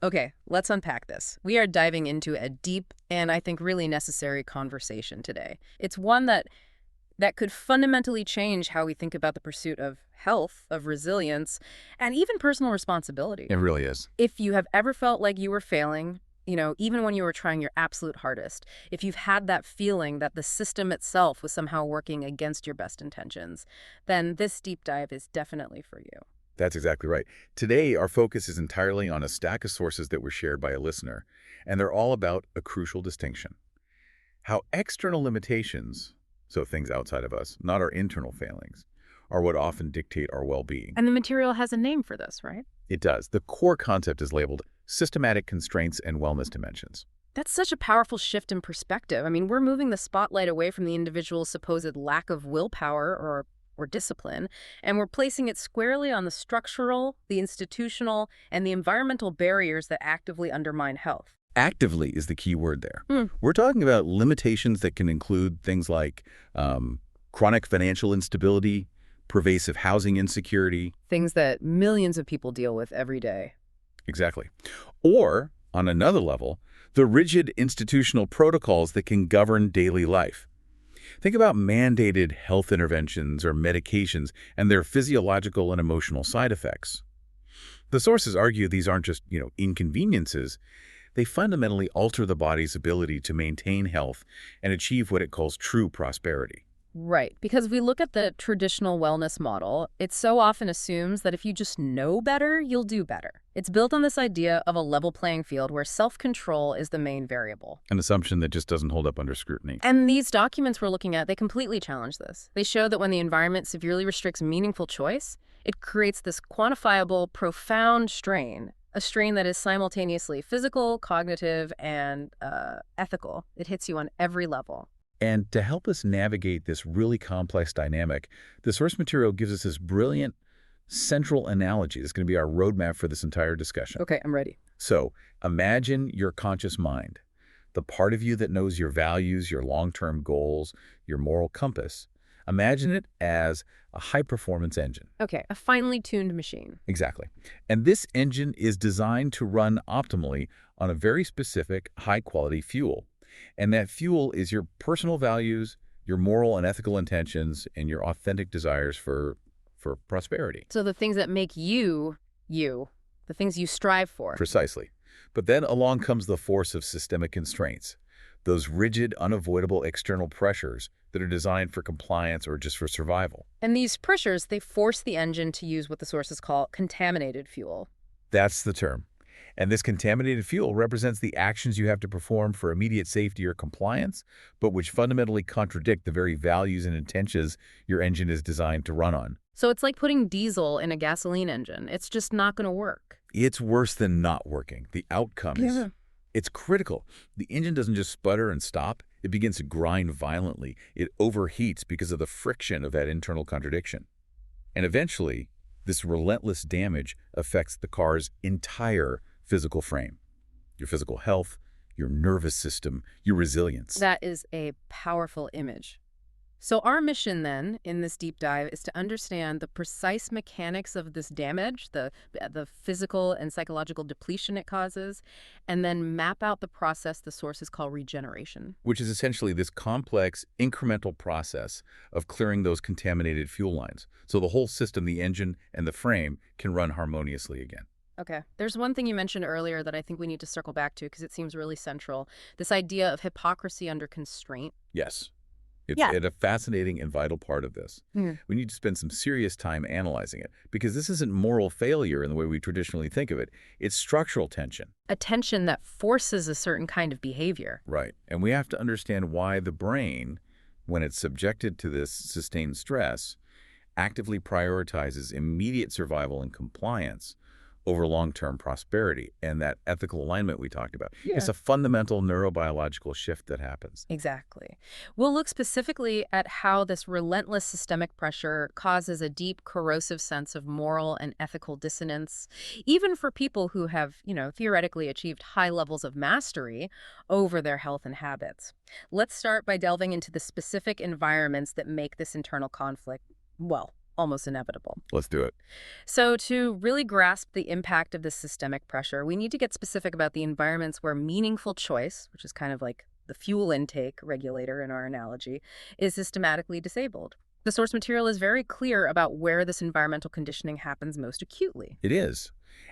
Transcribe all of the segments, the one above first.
Okay, let's unpack this. We are diving into a deep and I think really necessary conversation today. It's one that could fundamentally change how we think about the pursuit of health, of resilience, and even personal responsibility. It really is. If you have ever felt like you were failing, even when you were trying your absolute hardest, if you've had that feeling that the system itself was somehow working against your best intentions, then this deep dive is definitely for you. That's exactly right. Today, our focus is entirely on a stack of sources that were shared by a listener, and they're all about a crucial distinction. How external limitations, so things outside of us, not our internal failings, are what often dictate our well-being. And the material has a name for this, right? It does. The core concept is labeled systematic constraints and wellness dimensions. That's such a powerful shift in perspective. I mean, we're moving the spotlight away from the individual's supposed lack of willpower or discipline, and we're placing it squarely on the structural, the institutional, and the environmental barriers that actively undermine health. Actively is the key word there. Hmm. We're talking about limitations that can include things like chronic financial instability, pervasive housing insecurity. Things that millions of people deal with every day. Exactly. Or, on another level, the rigid institutional protocols that can govern daily life. Think about mandated health interventions or medications and their physiological and emotional side effects. The sources argue these aren't just, inconveniences. They fundamentally alter the body's ability to maintain health and achieve what it calls true prosperity. Right, because we look at the traditional wellness model, it so often assumes that if you just know better, you'll do better. It's built on this idea of a level playing field where self-control is the main variable. An assumption that just doesn't hold up under scrutiny. And these documents we're looking at, they completely challenge this. They show that when the environment severely restricts meaningful choice, it creates this quantifiable, profound strain, a strain that is simultaneously physical, cognitive, and ethical. It hits you on every level. And to help us navigate this really complex dynamic, the source material gives us this brilliant central analogy. It's going to be our roadmap for this entire discussion. Okay, I'm ready. So imagine your conscious mind, the part of you that knows your values, your long-term goals, your moral compass. Imagine it as a high-performance engine. Okay, a finely tuned machine. Exactly. And this engine is designed to run optimally on a very specific, high-quality fuel. And that fuel is your personal values, your moral and ethical intentions, and your authentic desires for prosperity. So the things that make you, you, the things you strive for. Precisely. But then along comes the force of systemic constraints, those rigid, unavoidable external pressures that are designed for compliance or just for survival. And these pressures, they force the engine to use what the sources call contaminated fuel. That's the term. And this contaminated fuel represents the actions you have to perform for immediate safety or compliance, but which fundamentally contradict the very values and intentions your engine is designed to run on. So it's like putting diesel in a gasoline engine. It's just not going to work. It's worse than not working. The outcome is... It's critical. The engine doesn't just sputter and stop. It begins to grind violently. It overheats because of the friction of that internal contradiction. And eventually, this relentless damage affects the car's entire physical frame, your physical health, your nervous system, your resilience. That is a powerful image. So our mission then in this deep dive is to understand the precise mechanics of this damage, the physical and psychological depletion it causes, and then map out the process the sources call regeneration. Which is essentially this complex, incremental process of clearing those contaminated fuel lines, so the whole system, the engine and the frame, can run harmoniously again. Okay. There's one thing you mentioned earlier that I think we need to circle back to because it seems really central. This idea of hypocrisy under constraint. Yes. It's a fascinating and vital part of this. Mm. We need to spend some serious time analyzing it because this isn't moral failure in the way we traditionally think of it. It's structural tension. A tension that forces a certain kind of behavior. Right. And we have to understand why the brain, when it's subjected to this sustained stress, actively prioritizes immediate survival and compliance over long-term prosperity and that ethical alignment we talked about. Yeah. It's a fundamental neurobiological shift that happens. Exactly. We'll look specifically at how this relentless systemic pressure causes a deep, corrosive sense of moral and ethical dissonance, even for people who have, theoretically achieved high levels of mastery over their health and habits. Let's start by delving into the specific environments that make this internal conflict, almost inevitable. Let's do it. So to really grasp the impact of this systemic pressure, we need to get specific about the environments where meaningful choice, which is kind of like the fuel intake regulator in our analogy, is systematically disabled. The source material is very clear about where this environmental conditioning happens most acutely. It is.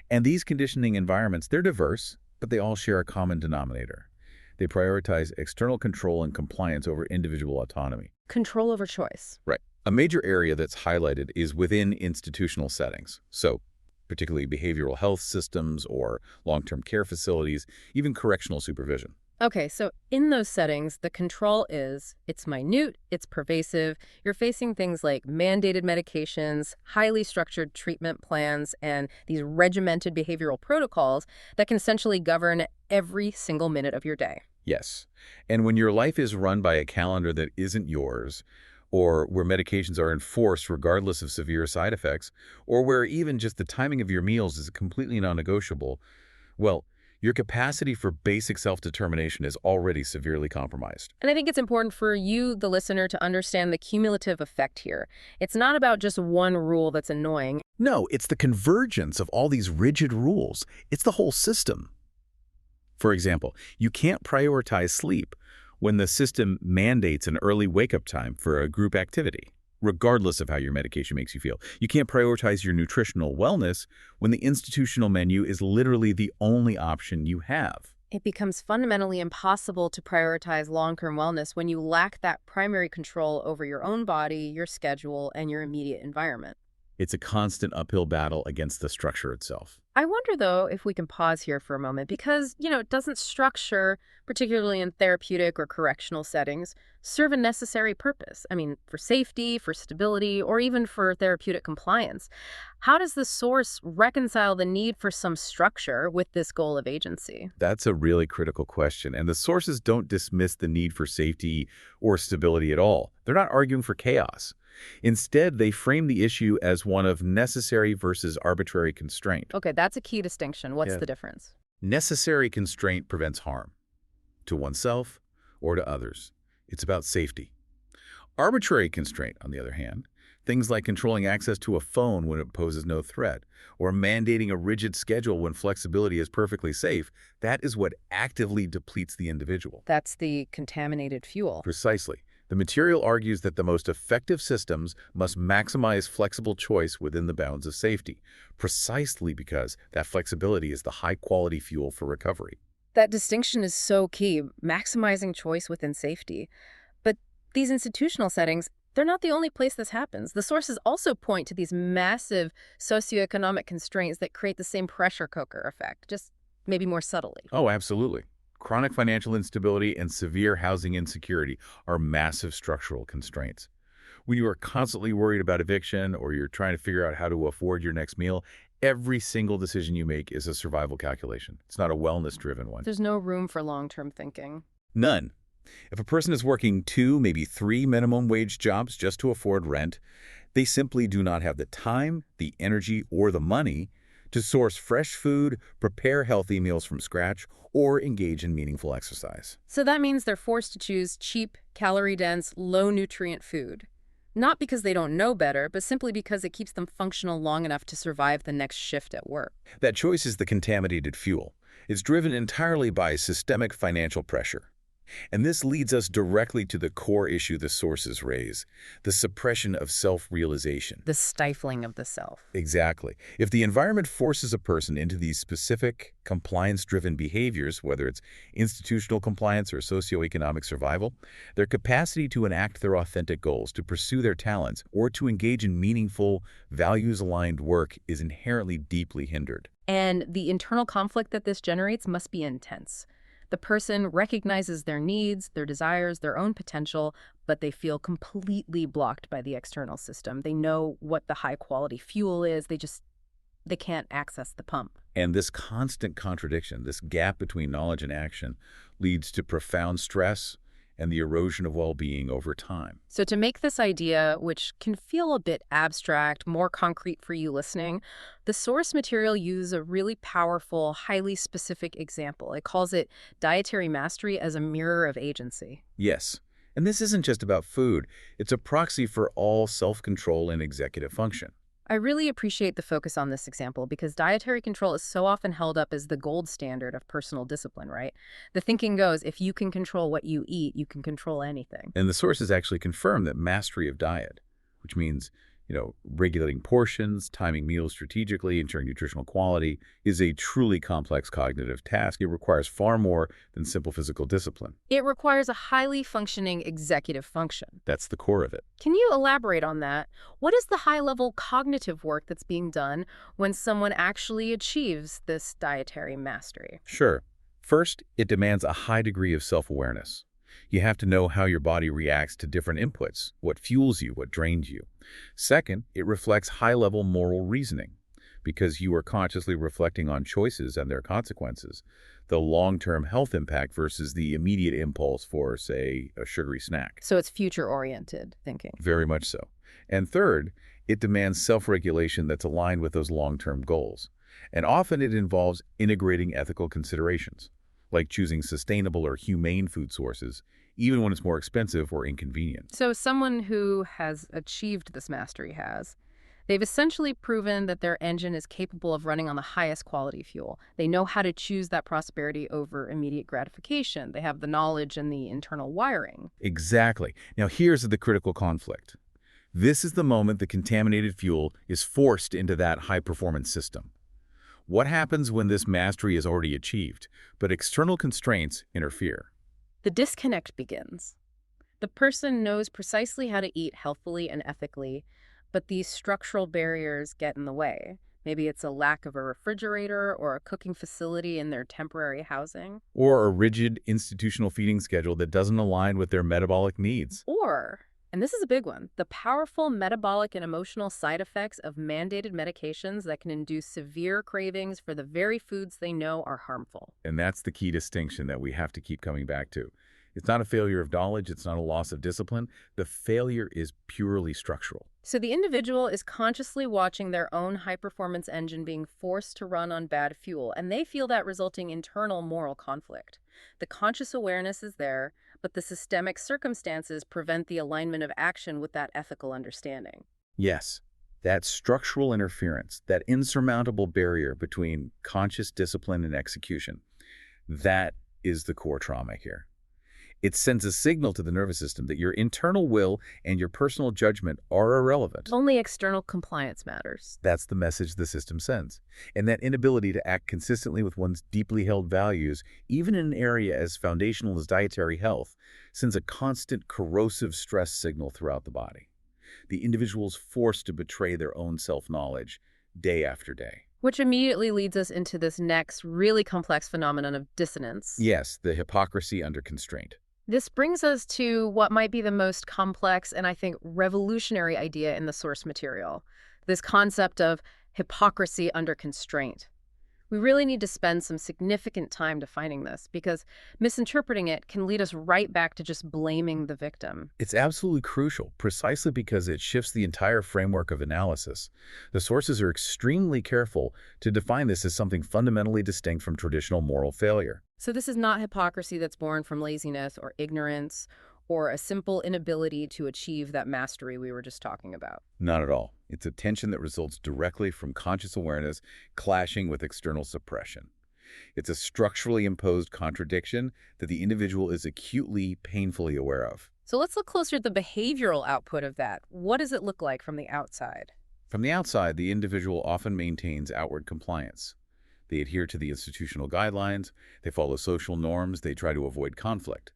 And these conditioning environments, they're diverse, but they all share a common denominator. They prioritize external control and compliance over individual autonomy. Control over choice. Right. A major area that's highlighted is within institutional settings. So, particularly behavioral health systems or long-term care facilities, even correctional supervision. Okay, so in those settings, the control it's minute, it's pervasive. You're facing things like mandated medications, highly structured treatment plans, and these regimented behavioral protocols that can essentially govern every single minute of your day. Yes. And when your life is run by a calendar that isn't yours, or where medications are enforced regardless of severe side effects, or where even just the timing of your meals is completely non-negotiable, well, your capacity for basic self-determination is already severely compromised. And I think it's important for you, the listener, to understand the cumulative effect here. It's not about just one rule that's annoying. No, it's the convergence of all these rigid rules. It's the whole system. For example, you can't prioritize sleep when the system mandates an early wake-up time for a group activity, regardless of how your medication makes you feel. You can't prioritize your nutritional wellness when the institutional menu is literally the only option you have. It becomes fundamentally impossible to prioritize long-term wellness when you lack that primary control over your own body, your schedule, and your immediate environment. It's a constant uphill battle against the structure itself. I wonder, though, if we can pause here for a moment because, doesn't structure, particularly in therapeutic or correctional settings, serve a necessary purpose? I mean, for safety, for stability, or even for therapeutic compliance. How does the source reconcile the need for some structure with this goal of agency? That's a really critical question, and the sources don't dismiss the need for safety or stability at all. They're not arguing for chaos. Instead, they frame the issue as one of necessary versus arbitrary constraint. Okay, that's a key distinction. What's Yeah. the difference? Necessary constraint prevents harm to oneself or to others. It's about safety. Arbitrary constraint, on the other hand, things like controlling access to a phone when it poses no threat, or mandating a rigid schedule when flexibility is perfectly safe, that is what actively depletes the individual. That's the contaminated fuel. Precisely. The material argues that the most effective systems must maximize flexible choice within the bounds of safety, precisely because that flexibility is the high-quality fuel for recovery. That distinction is so key, maximizing choice within safety. But these institutional settings, they're not the only place this happens. The sources also point to these massive socioeconomic constraints that create the same pressure cooker effect, just maybe more subtly. Oh, absolutely. Chronic financial instability and severe housing insecurity are massive structural constraints. When you are constantly worried about eviction or you're trying to figure out how to afford your next meal, every single decision you make is a survival calculation. It's not a wellness-driven one. There's no room for long-term thinking. None. If a person is working 2, maybe 3 minimum wage jobs just to afford rent, they simply do not have the time, the energy, or the money to source fresh food, prepare healthy meals from scratch, or engage in meaningful exercise. So that means they're forced to choose cheap, calorie-dense, low-nutrient food. Not because they don't know better, but simply because it keeps them functional long enough to survive the next shift at work. That choice is the contaminated fuel. It's driven entirely by systemic financial pressure. And this leads us directly to the core issue the sources raise, the suppression of self-realization. The stifling of the self. Exactly. If the environment forces a person into these specific compliance-driven behaviors, whether it's institutional compliance or socioeconomic survival, their capacity to enact their authentic goals, to pursue their talents, or to engage in meaningful, values-aligned work is inherently deeply hindered. And the internal conflict that this generates must be intense. The person recognizes their needs, their desires, their own potential, but they feel completely blocked by the external system. They know what the high-quality fuel is. They can't access the pump. And this constant contradiction, this gap between knowledge and action, leads to profound stress and the erosion of well-being over time. So to make this idea, which can feel a bit abstract, more concrete for you listening, the source material uses a really powerful, highly specific example. It calls it dietary mastery as a mirror of agency. Yes, And this isn't just about food. It's a proxy for all self-control and executive function. I really appreciate the focus on this example because dietary control is so often held up as the gold standard of personal discipline, right? The thinking goes, if you can control what you eat, you can control anything. And the sources actually confirm that mastery of diet, which means, regulating portions, timing meals strategically, ensuring nutritional quality, is a truly complex cognitive task. It requires far more than simple physical discipline. It requires a highly functioning executive function. That's the core of it. Can you elaborate on that? What is the high-level cognitive work that's being done when someone actually achieves this dietary mastery? Sure. First, it demands a high degree of self-awareness. You have to know how your body reacts to different inputs, what fuels you, what drains you. Second, it reflects high-level moral reasoning, because you are consciously reflecting on choices and their consequences, the long-term health impact versus the immediate impulse for, say, a sugary snack. So it's future-oriented thinking. Very much so. And third, it demands self-regulation that's aligned with those long-term goals. And often it involves integrating ethical considerations, like choosing sustainable or humane food sources, even when it's more expensive or inconvenient. So someone who has achieved this mastery they've essentially proven that their engine is capable of running on the highest quality fuel. They know how to choose that prosperity over immediate gratification. They have the knowledge and the internal wiring. Exactly. Now here's the critical conflict. This is the moment the contaminated fuel is forced into that high-performance system. What happens when this mastery is already achieved, but external constraints interfere? The disconnect begins. The person knows precisely how to eat healthfully and ethically, but these structural barriers get in the way. Maybe it's a lack of a refrigerator or a cooking facility in their temporary housing. Or a rigid institutional feeding schedule that doesn't align with their metabolic needs. Or, and this is a big one, the powerful metabolic and emotional side effects of mandated medications that can induce severe cravings for the very foods they know are harmful. And that's the key distinction that we have to keep coming back to. It's not a failure of knowledge, it's not a loss of discipline. The failure is purely structural. So the individual is consciously watching their own high-performance engine being forced to run on bad fuel, and they feel that resulting internal moral conflict. The conscious awareness is there, but the systemic circumstances prevent the alignment of action with that ethical understanding. Yes, that structural interference, that insurmountable barrier between conscious discipline and execution, that is the core trauma here. It sends a signal to the nervous system that your internal will and your personal judgment are irrelevant. Only external compliance matters. That's the message the system sends. And that inability to act consistently with one's deeply held values, even in an area as foundational as dietary health, sends a constant corrosive stress signal throughout the body. The individual is forced to betray their own self-knowledge day after day. Which immediately leads us into this next really complex phenomenon of dissonance. Yes, the hypocrisy under constraint. This brings us to what might be the most complex and I think revolutionary idea in the source material, this concept of hypocrisy under constraint. We really need to spend some significant time defining this because misinterpreting it can lead us right back to just blaming the victim. It's absolutely crucial, precisely because it shifts the entire framework of analysis. The sources are extremely careful to define this as something fundamentally distinct from traditional moral failure. So this is not hypocrisy that's born from laziness or ignorance or a simple inability to achieve that mastery we were just talking about. Not at all. It's a tension that results directly from conscious awareness clashing with external suppression. It's a structurally imposed contradiction that the individual is acutely, painfully aware of. So let's look closer at the behavioral output of that. What does it look like from the outside? From the outside, the individual often maintains outward compliance. They adhere to the institutional guidelines, they follow social norms, they try to avoid conflict.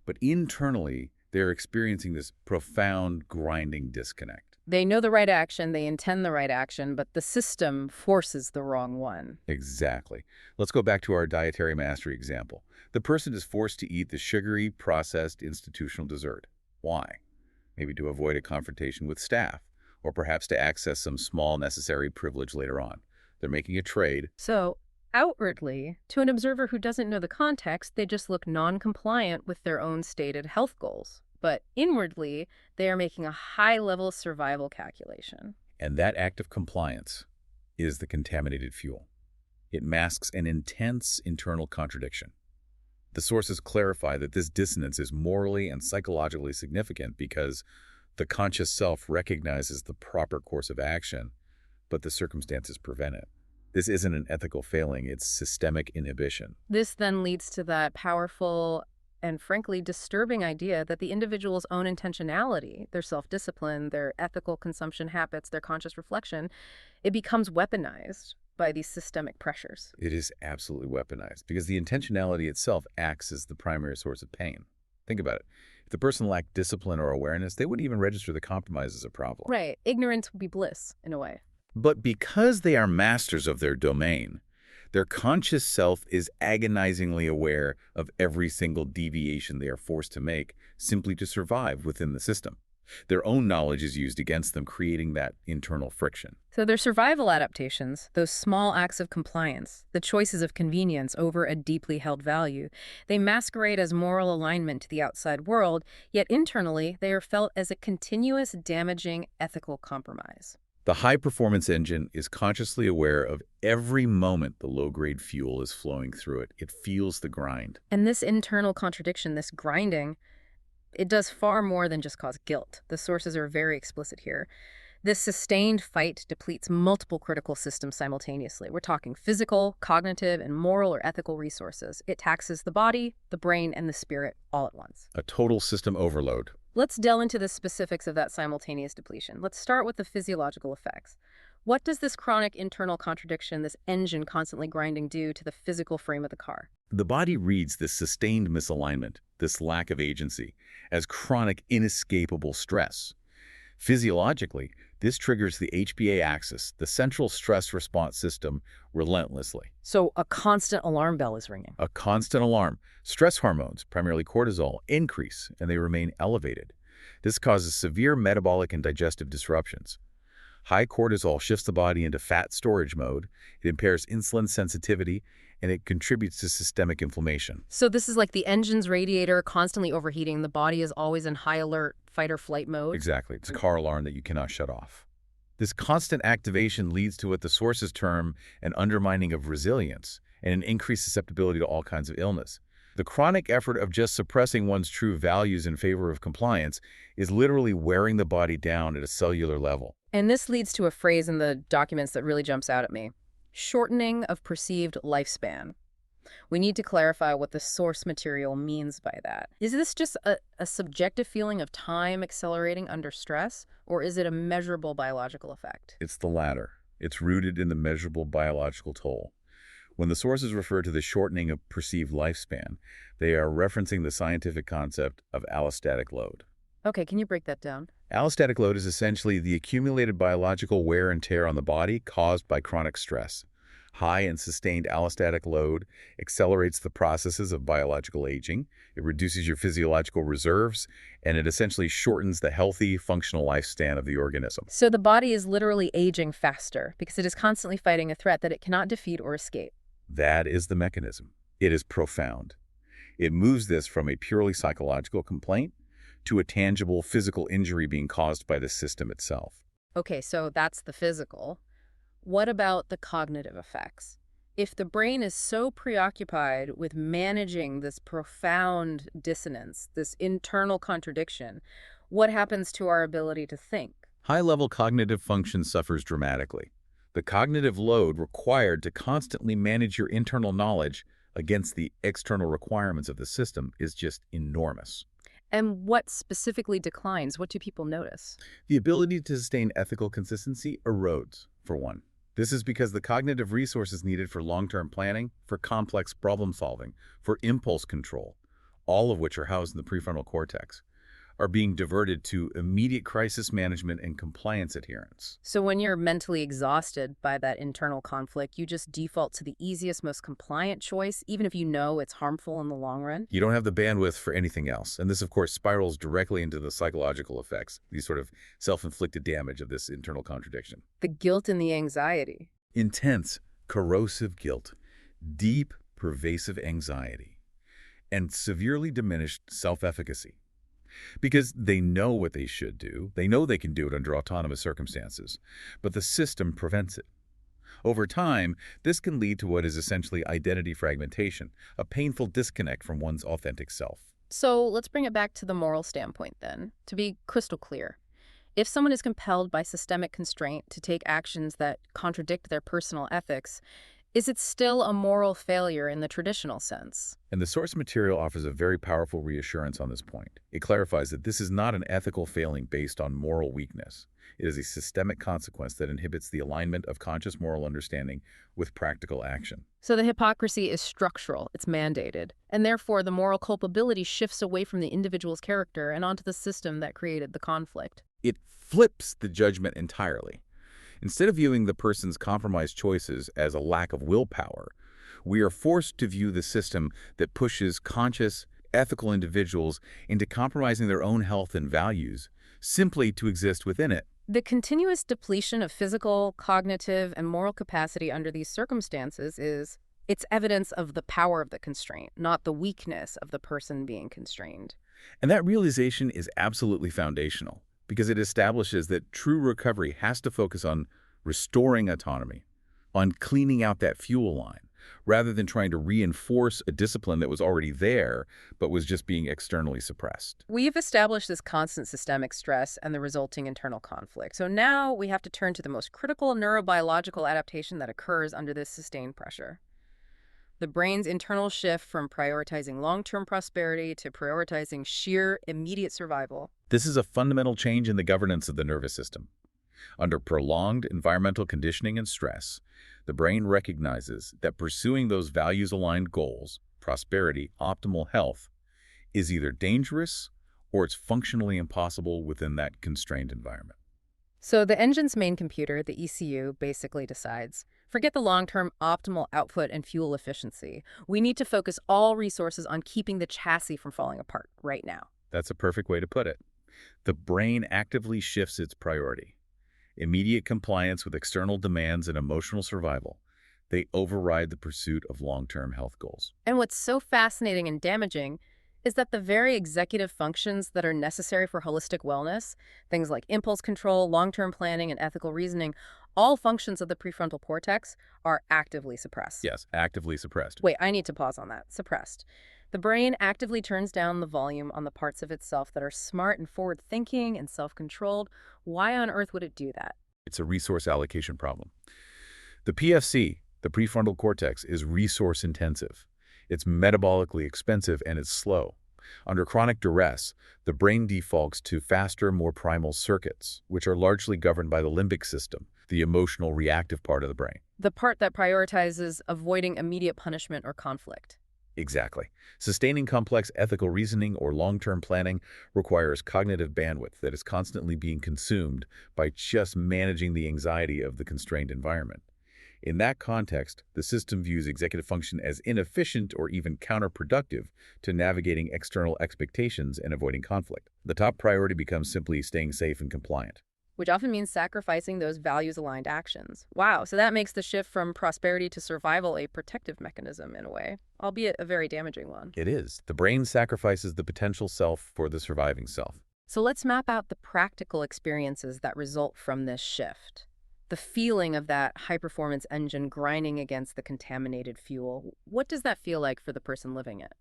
But internally, they're experiencing this profound, grinding disconnect. They know the right action, they intend the right action, but the system forces the wrong one. Exactly. Let's go back to our dietary mastery example. The person is forced to eat the sugary, processed, institutional dessert. Why? Maybe to avoid a confrontation with staff, or perhaps to access some small necessary privilege later on. They're making a trade. So, outwardly, to an observer who doesn't know the context, they just look non-compliant with their own stated health goals. But inwardly, they are making a high-level survival calculation. And that act of compliance is the contaminated fuel. It masks an intense internal contradiction. The sources clarify that this dissonance is morally and psychologically significant because the conscious self recognizes the proper course of action, but the circumstances prevent it. This isn't an ethical failing, it's systemic inhibition. This then leads to that powerful and frankly disturbing idea that the individual's own intentionality, their self-discipline, their ethical consumption habits, their conscious reflection, it becomes weaponized by these systemic pressures. It is absolutely weaponized because the intentionality itself acts as the primary source of pain. Think about it. If the person lacked discipline or awareness, they wouldn't even register the compromise as a problem. Right. Ignorance would be bliss, in a way. But because they are masters of their domain, their conscious self is agonizingly aware of every single deviation they are forced to make simply to survive within the system. Their own knowledge is used against them, creating that internal friction. So their survival adaptations, those small acts of compliance, the choices of convenience over a deeply held value, they masquerade as moral alignment to the outside world, yet internally they are felt as a continuous damaging ethical compromise. The high-performance engine is consciously aware of every moment the low-grade fuel is flowing through it. It feels the grind. And this internal contradiction, this grinding, it does far more than just cause guilt. The sources are very explicit here. This sustained fight depletes multiple critical systems simultaneously. We're talking physical, cognitive, and moral or ethical resources. It taxes the body, the brain, and the spirit all at once. A total system overload. Let's delve into the specifics of that simultaneous depletion. Let's start with the physiological effects. What does this chronic internal contradiction, this engine constantly grinding, do to the physical frame of the car? The body reads this sustained misalignment, this lack of agency, as chronic, inescapable stress. Physiologically, this triggers the HPA axis, the central stress response system, relentlessly. So a constant alarm bell is ringing. A constant alarm. Stress hormones, primarily cortisol, increase and they remain elevated. This causes severe metabolic and digestive disruptions. High cortisol shifts the body into fat storage mode, it impairs insulin sensitivity, and it contributes to systemic inflammation. So this is like the engine's radiator constantly overheating. The body is always in high alert, fight or flight mode. Exactly. It's a car alarm that you cannot shut off. This constant activation leads to what the sources term an undermining of resilience and an increased susceptibility to all kinds of illness. The chronic effort of just suppressing one's true values in favor of compliance is literally wearing the body down at a cellular level. And this leads to a phrase in the documents that really jumps out at me. Shortening of perceived lifespan. We need to clarify what the source material means by that. Is this just a subjective feeling of time accelerating under stress, or is it a measurable biological effect? It's the latter. It's rooted in the measurable biological toll. When the sources refer to the shortening of perceived lifespan, they are referencing the scientific concept of allostatic load. Okay, can you break that down? Allostatic load is essentially the accumulated biological wear and tear on the body caused by chronic stress. High and sustained allostatic load accelerates the processes of biological aging, it reduces your physiological reserves, and it essentially shortens the healthy, functional lifespan of the organism. So the body is literally aging faster because it is constantly fighting a threat that it cannot defeat or escape. That is the mechanism. It is profound. It moves this from a purely psychological complaint to a tangible physical injury being caused by the system itself. Okay, so that's the physical. What about the cognitive effects? If the brain is so preoccupied with managing this profound dissonance, this internal contradiction, what happens to our ability to think? High-level cognitive function suffers dramatically. The cognitive load required to constantly manage your internal knowledge against the external requirements of the system is just enormous. And what specifically declines? What do people notice? The ability to sustain ethical consistency erodes, for one. This is because the cognitive resources needed for long-term planning, for complex problem-solving, for impulse control, all of which are housed in the prefrontal cortex, are being diverted to immediate crisis management and compliance adherence. So when you're mentally exhausted by that internal conflict, you just default to the easiest, most compliant choice, even if you know it's harmful in the long run? You don't have the bandwidth for anything else. And this, of course, spirals directly into the psychological effects, these sort of self-inflicted damage of this internal contradiction. The guilt and the anxiety. Intense, corrosive guilt, deep, pervasive anxiety, and severely diminished self-efficacy. Because they know what they should do, they know they can do it under autonomous circumstances, but the system prevents it. Over time, this can lead to what is essentially identity fragmentation, a painful disconnect from one's authentic self. So let's bring it back to the moral standpoint then, to be crystal clear. If someone is compelled by systemic constraint to take actions that contradict their personal ethics, is it still a moral failure in the traditional sense? And the source material offers a very powerful reassurance on this point. It clarifies that this is not an ethical failing based on moral weakness. It is a systemic consequence that inhibits the alignment of conscious moral understanding with practical action. So the hypocrisy is structural, it's mandated, and therefore the moral culpability shifts away from the individual's character and onto the system that created the conflict. It flips the judgment entirely. Instead of viewing the person's compromised choices as a lack of willpower, we are forced to view the system that pushes conscious, ethical individuals into compromising their own health and values simply to exist within it. The continuous depletion of physical, cognitive, and moral capacity under these circumstances it's evidence of the power of the constraint, not the weakness of the person being constrained. And that realization is absolutely foundational, because it establishes that true recovery has to focus on restoring autonomy, on cleaning out that fuel line, rather than trying to reinforce a discipline that was already there but was just being externally suppressed. We've established this constant systemic stress and the resulting internal conflict. So now we have to turn to the most critical neurobiological adaptation that occurs under this sustained pressure. The brain's internal shift from prioritizing long-term prosperity to prioritizing sheer, immediate survival. This is a fundamental change in the governance of the nervous system. Under prolonged environmental conditioning and stress, the brain recognizes that pursuing those values-aligned goals, prosperity, optimal health, is either dangerous or it's functionally impossible within that constrained environment. So the engine's main computer, the ECU, basically decides, forget the long-term optimal output and fuel efficiency. We need to focus all resources on keeping the chassis from falling apart right now. That's a perfect way to put it. The brain actively shifts its priority. Immediate compliance with external demands and emotional survival. They override the pursuit of long-term health goals. And what's so fascinating and damaging is that the very executive functions that are necessary for holistic wellness, things like impulse control, long-term planning, and ethical reasoning, all functions of the prefrontal cortex are actively suppressed. Yes, actively suppressed. Wait, I need to pause on that. Suppressed. The brain actively turns down the volume on the parts of itself that are smart and forward-thinking and self-controlled. Why on earth would it do that? It's a resource allocation problem. The PFC, the prefrontal cortex, is resource intensive. It's metabolically expensive and it's slow. Under chronic duress, the brain defaults to faster, more primal circuits, which are largely governed by the limbic system, the emotional reactive part of the brain. The part that prioritizes avoiding immediate punishment or conflict. Exactly. Sustaining complex ethical reasoning or long-term planning requires cognitive bandwidth that is constantly being consumed by just managing the anxiety of the constrained environment. In that context, the system views executive function as inefficient or even counterproductive to navigating external expectations and avoiding conflict. The top priority becomes simply staying safe and compliant. Which often means sacrificing those values-aligned actions. Wow, so that makes the shift from prosperity to survival a protective mechanism in a way, albeit a very damaging one. It is. The brain sacrifices the potential self for the surviving self. So let's map out the practical experiences that result from this shift. The feeling of that high-performance engine grinding against the contaminated fuel, what does that feel like for the person living it?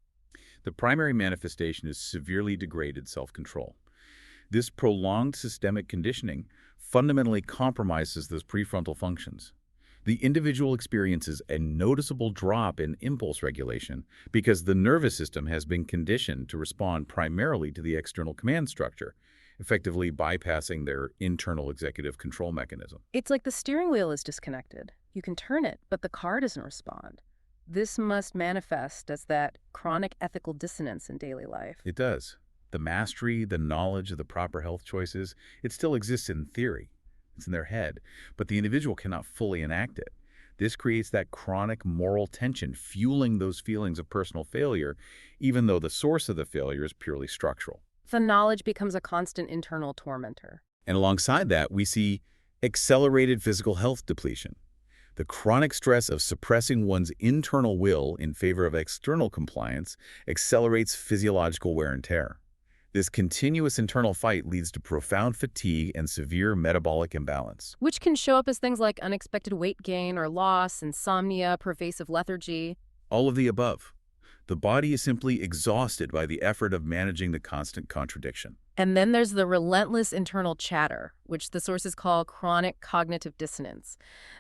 The primary manifestation is severely degraded self-control. This prolonged systemic conditioning fundamentally compromises those prefrontal functions. The individual experiences a noticeable drop in impulse regulation because the nervous system has been conditioned to respond primarily to the external command structure, effectively bypassing their internal executive control mechanism. It's like the steering wheel is disconnected. You can turn it, but the car doesn't respond. This must manifest as that chronic ethical dissonance in daily life. It does. The mastery, the knowledge of the proper health choices, it still exists in theory. It's in their head, but the individual cannot fully enact it. This creates that chronic moral tension, fueling those feelings of personal failure, even though the source of the failure is purely structural. The knowledge becomes a constant internal tormentor. And alongside that, we see accelerated physical health depletion. The chronic stress of suppressing one's internal will in favor of external compliance accelerates physiological wear and tear. This continuous internal fight leads to profound fatigue and severe metabolic imbalance. Which can show up as things like unexpected weight gain or loss, insomnia, pervasive lethargy. All of the above. The body is simply exhausted by the effort of managing the constant contradiction. And then there's the relentless internal chatter, which the sources call chronic cognitive dissonance.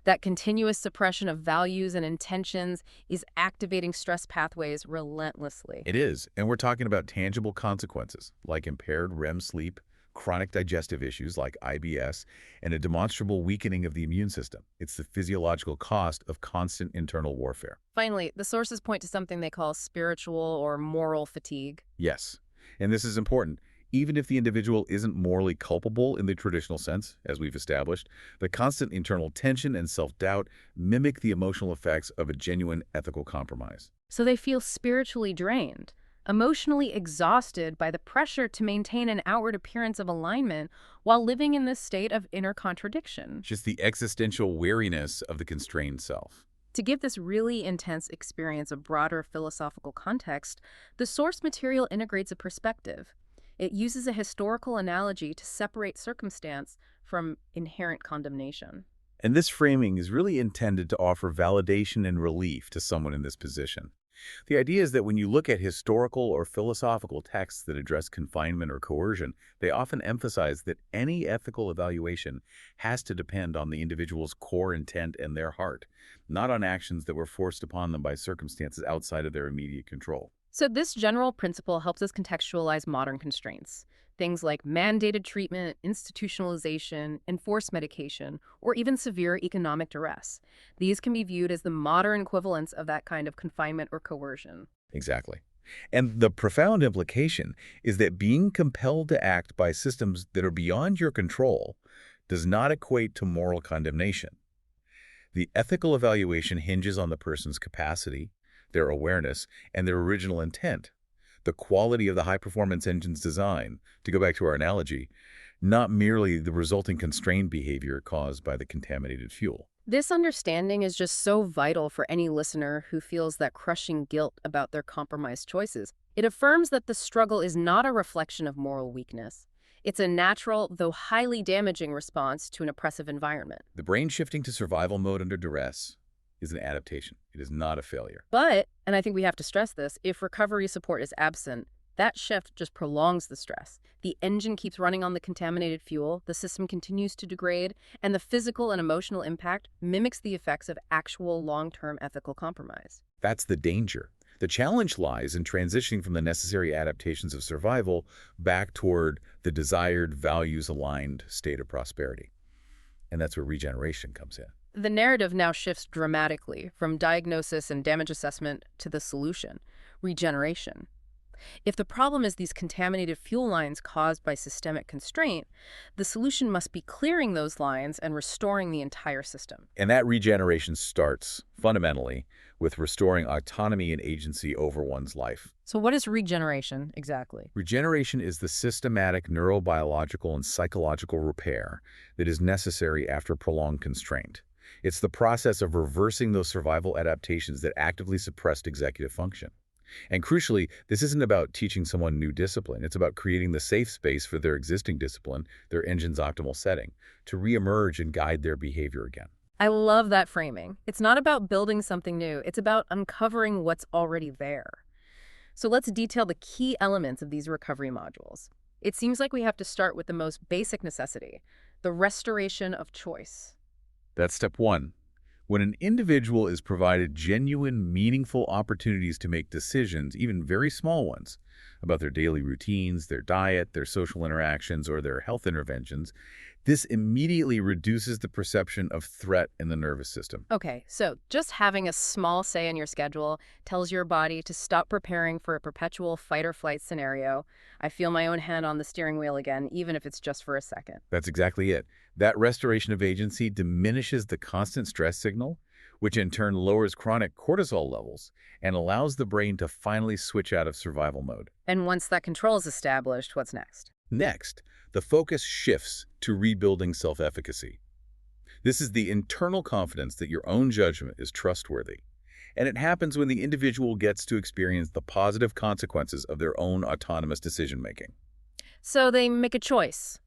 That continuous suppression of values and intentions is activating stress pathways relentlessly. It is, and we're talking about tangible consequences, like impaired REM sleep, chronic digestive issues like IBS, and a demonstrable weakening of the immune system. It's the physiological cost of constant internal warfare. Finally, the sources point to something they call spiritual or moral fatigue. Yes, and this is important. Even if the individual isn't morally culpable in the traditional sense, as we've established, the constant internal tension and self-doubt mimic the emotional effects of a genuine ethical compromise. So they feel spiritually drained, emotionally exhausted by the pressure to maintain an outward appearance of alignment while living in this state of inner contradiction. Just the existential weariness of the constrained self. To give this really intense experience a broader philosophical context, the source material integrates a perspective. It uses a historical analogy to separate circumstance from inherent condemnation. And this framing is really intended to offer validation and relief to someone in this position. The idea is that when you look at historical or philosophical texts that address confinement or coercion, they often emphasize that any ethical evaluation has to depend on the individual's core intent and their heart, not on actions that were forced upon them by circumstances outside of their immediate control. So this general principle helps us contextualize modern constraints. Things like mandated treatment, institutionalization, enforced medication, or even severe economic duress. These can be viewed as the modern equivalents of that kind of confinement or coercion. Exactly. And the profound implication is that being compelled to act by systems that are beyond your control does not equate to moral condemnation. The ethical evaluation hinges on the person's capacity, their awareness, and their original intent, the quality of the high-performance engine's design, to go back to our analogy, not merely the resulting constrained behavior caused by the contaminated fuel. This understanding is just so vital for any listener who feels that crushing guilt about their compromised choices. It affirms that the struggle is not a reflection of moral weakness. It's a natural, though highly damaging response to an oppressive environment. The brain shifting to survival mode under duress is an adaptation. It is not a failure. But, and I think we have to stress this, if recovery support is absent, that shift just prolongs the stress. The engine keeps running on the contaminated fuel, the system continues to degrade, and the physical and emotional impact mimics the effects of actual long-term ethical compromise. That's the danger. The challenge lies in transitioning from the necessary adaptations of survival back toward the desired, values-aligned state of prosperity. And that's where regeneration comes in. The narrative now shifts dramatically from diagnosis and damage assessment to the solution, regeneration. If the problem is these contaminated fuel lines caused by systemic constraint, the solution must be clearing those lines and restoring the entire system. And that regeneration starts, fundamentally, with restoring autonomy and agency over one's life. So what is regeneration exactly? Regeneration is the systematic neurobiological and psychological repair that is necessary after prolonged constraint. It's the process of reversing those survival adaptations that actively suppressed executive function. And crucially, this isn't about teaching someone new discipline. It's about creating the safe space for their existing discipline, their engine's optimal setting, to reemerge and guide their behavior again. I love that framing. It's not about building something new. It's about uncovering what's already there. So let's detail the key elements of these recovery modules. It seems like we have to start with the most basic necessity, the restoration of choice. That's step one. When an individual is provided genuine, meaningful opportunities to make decisions, even very small ones, about their daily routines, their diet, their social interactions, or their health interventions, this immediately reduces the perception of threat in the nervous system. Okay, so just having a small say in your schedule tells your body to stop preparing for a perpetual fight or flight scenario. I feel my own hand on the steering wheel again, even if it's just for a second. That's exactly it. That restoration of agency diminishes the constant stress signal, which in turn lowers chronic cortisol levels and allows the brain to finally switch out of survival mode. And once that control is established, what's next? Next, the focus shifts to rebuilding self-efficacy. This is the internal confidence that your own judgment is trustworthy. And it happens when the individual gets to experience the positive consequences of their own autonomous decision-making. So they make a choice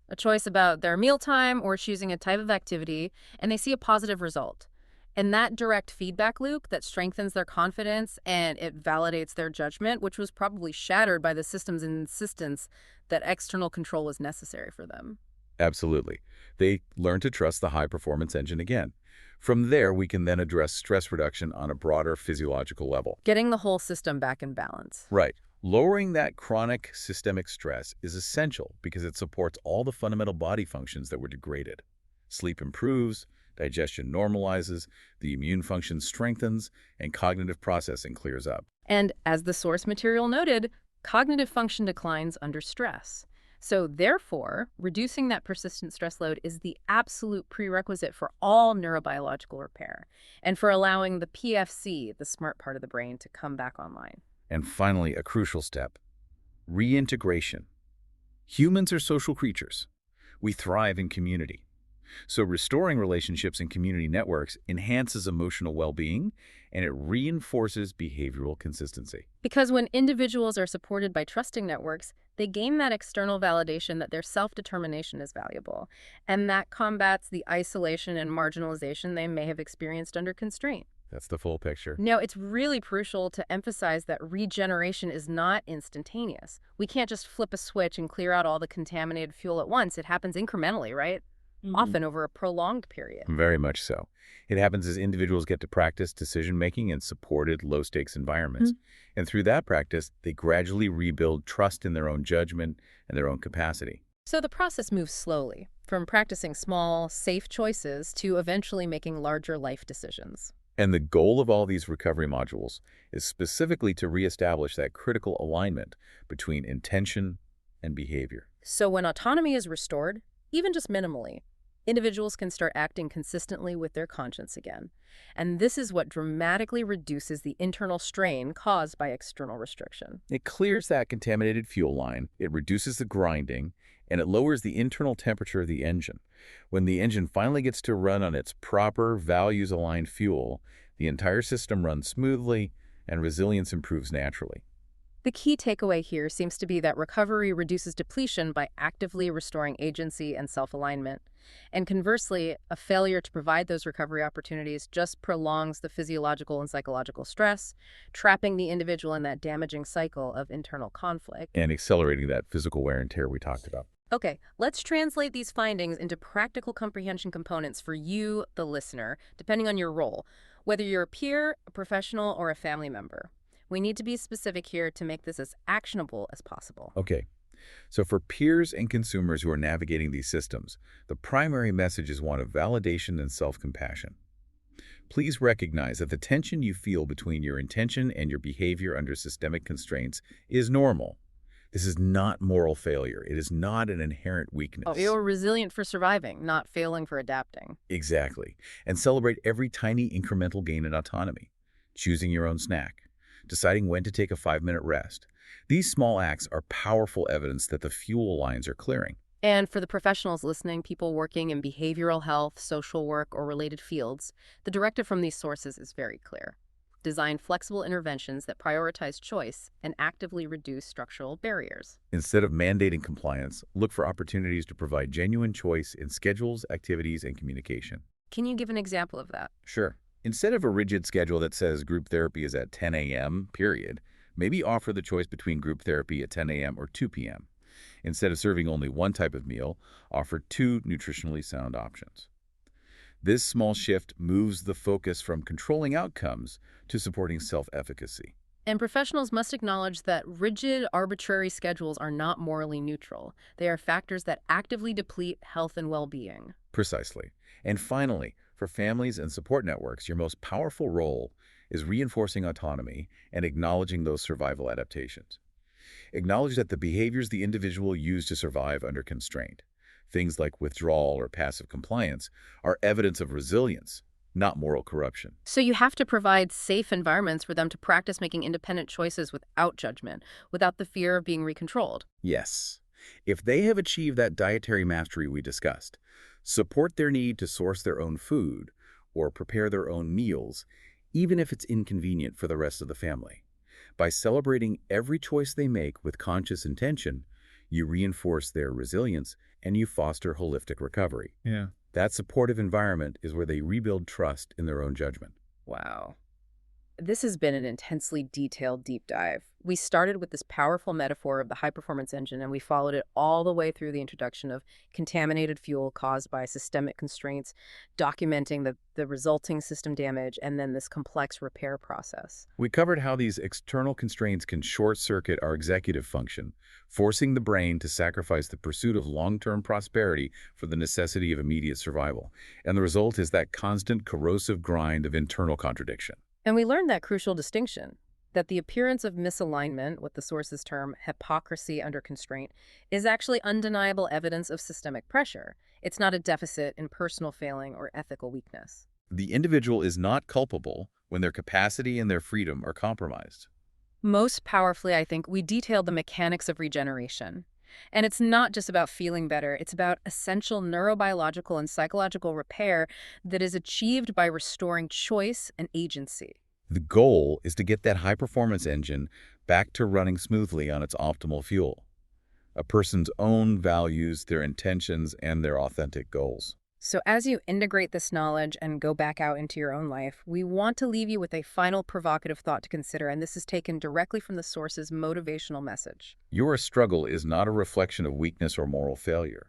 about their mealtime or choosing a type of activity, and they see a positive result. And that direct feedback loop that strengthens their confidence and it validates their judgment, which was probably shattered by the system's insistence that external control was necessary for them. Absolutely. They learn to trust the high-performance engine again. From there, we can then address stress reduction on a broader physiological level. Getting the whole system back in balance. Right. Lowering that chronic systemic stress is essential because it supports all the fundamental body functions that were degraded. Sleep improves, digestion normalizes, the immune function strengthens, and cognitive processing clears up. And as the source material noted, cognitive function declines under stress. So therefore, reducing that persistent stress load is the absolute prerequisite for all neurobiological repair and for allowing the PFC, the smart part of the brain, to come back online. And finally, a crucial step, reintegration. Humans are social creatures. We thrive in community. So restoring relationships and community networks enhances emotional well-being, and it reinforces behavioral consistency. Because when individuals are supported by trusting networks, they gain that external validation that their self-determination is valuable, and that combats the isolation and marginalization they may have experienced under constraint. That's the full picture. Now, it's really crucial to emphasize that regeneration is not instantaneous. We can't just flip a switch and clear out all the contaminated fuel at once. It happens incrementally, right? Often over a prolonged period. Very much so. It happens as individuals get to practice decision-making in supported, low-stakes environments. And through that practice, they gradually rebuild trust in their own judgment and their own capacity. So the process moves slowly, from practicing small, safe choices to eventually making larger life decisions. And the goal of all these recovery modules is specifically to reestablish that critical alignment between intention and behavior. So when autonomy is restored, even just minimally, individuals can start acting consistently with their conscience again. And this is what dramatically reduces the internal strain caused by external restriction. It clears that contaminated fuel line, it reduces the grinding, and it lowers the internal temperature of the engine. When the engine finally gets to run on its proper, values-aligned fuel, the entire system runs smoothly and resilience improves naturally. The key takeaway here seems to be that recovery reduces depletion by actively restoring agency and self-alignment. And conversely, a failure to provide those recovery opportunities just prolongs the physiological and psychological stress, trapping the individual in that damaging cycle of internal conflict. And accelerating that physical wear and tear we talked about. Okay, let's translate these findings into practical comprehension components for you, the listener, depending on your role, whether you're a peer, a professional, or a family member. We need to be specific here to make this as actionable as possible. Okay, so for peers and consumers who are navigating these systems, the primary message is one of validation and self-compassion. Please recognize that the tension you feel between your intention and your behavior under systemic constraints is normal. This is not moral failure. It is not an inherent weakness. Oh, you're resilient for surviving, not failing for adapting. Exactly. And celebrate every tiny incremental gain in autonomy. Choosing your own snack. Deciding when to take a 5-minute rest. These small acts are powerful evidence that the fuel lines are clearing. And for the professionals listening, people working in behavioral health, social work, or related fields, the directive from these sources is very clear. Design flexible interventions that prioritize choice and actively reduce structural barriers. Instead of mandating compliance, look for opportunities to provide genuine choice in schedules, activities, and communication. Can you give an example of that? Sure. Instead of a rigid schedule that says group therapy is at 10 a.m., period, maybe offer the choice between group therapy at 10 a.m. or 2 p.m. Instead of serving only one type of meal, offer 2 nutritionally sound options. This small shift moves the focus from controlling outcomes to supporting self-efficacy. And professionals must acknowledge that rigid, arbitrary schedules are not morally neutral. They are factors that actively deplete health and well-being. Precisely. And finally, for families and support networks, your most powerful role is reinforcing autonomy and acknowledging those survival adaptations. Acknowledge that the behaviors the individual used to survive under constraint, things like withdrawal or passive compliance, are evidence of resilience, not moral corruption. So you have to provide safe environments for them to practice making independent choices without judgment, without the fear of being recontrolled. Yes. If they have achieved that dietary mastery we discussed, support their need to source their own food or prepare their own meals, even if it's inconvenient for the rest of the family. By celebrating every choice they make with conscious intention, You reinforce their resilience, and you foster holistic recovery. Yeah. That supportive environment is where they rebuild trust in their own judgment. Wow. This has been an intensely detailed deep dive. We started with this powerful metaphor of the high performance engine, and we followed it all the way through the introduction of contaminated fuel caused by systemic constraints, documenting the resulting system damage, and then this complex repair process. We covered how these external constraints can short-circuit our executive function, forcing the brain to sacrifice the pursuit of long-term prosperity for the necessity of immediate survival. And the result is that constant corrosive grind of internal contradiction. And we learned that crucial distinction, that the appearance of misalignment, what the sources term hypocrisy under constraint, is actually undeniable evidence of systemic pressure. It's not a deficit in personal failing or ethical weakness. The individual is not culpable when their capacity and their freedom are compromised. Most powerfully, I think, we detailed the mechanics of regeneration. And it's not just about feeling better, it's about essential neurobiological and psychological repair that is achieved by restoring choice and agency. The goal is to get that high-performance engine back to running smoothly on its optimal fuel, a person's own values, their intentions, and their authentic goals. So as you integrate this knowledge and go back out into your own life, we want to leave you with a final provocative thought to consider, and this is taken directly from the source's motivational message. Your struggle is not a reflection of weakness or moral failure.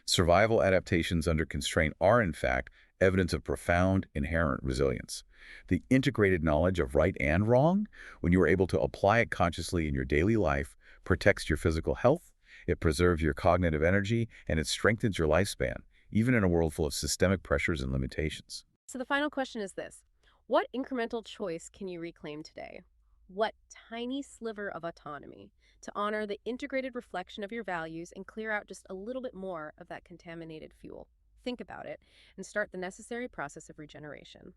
Survival adaptations under constraint are, in fact, evidence of profound, inherent resilience. The integrated knowledge of right and wrong, when you are able to apply it consciously in your daily life, protects your physical health, it preserves your cognitive energy, and it strengthens your lifespan, even in a world full of systemic pressures and limitations. So the final question is this: what incremental choice can you reclaim today? What tiny sliver of autonomy to honor the integrated reflection of your values and clear out just a little bit more of that contaminated fuel? Think about it and start the necessary process of regeneration.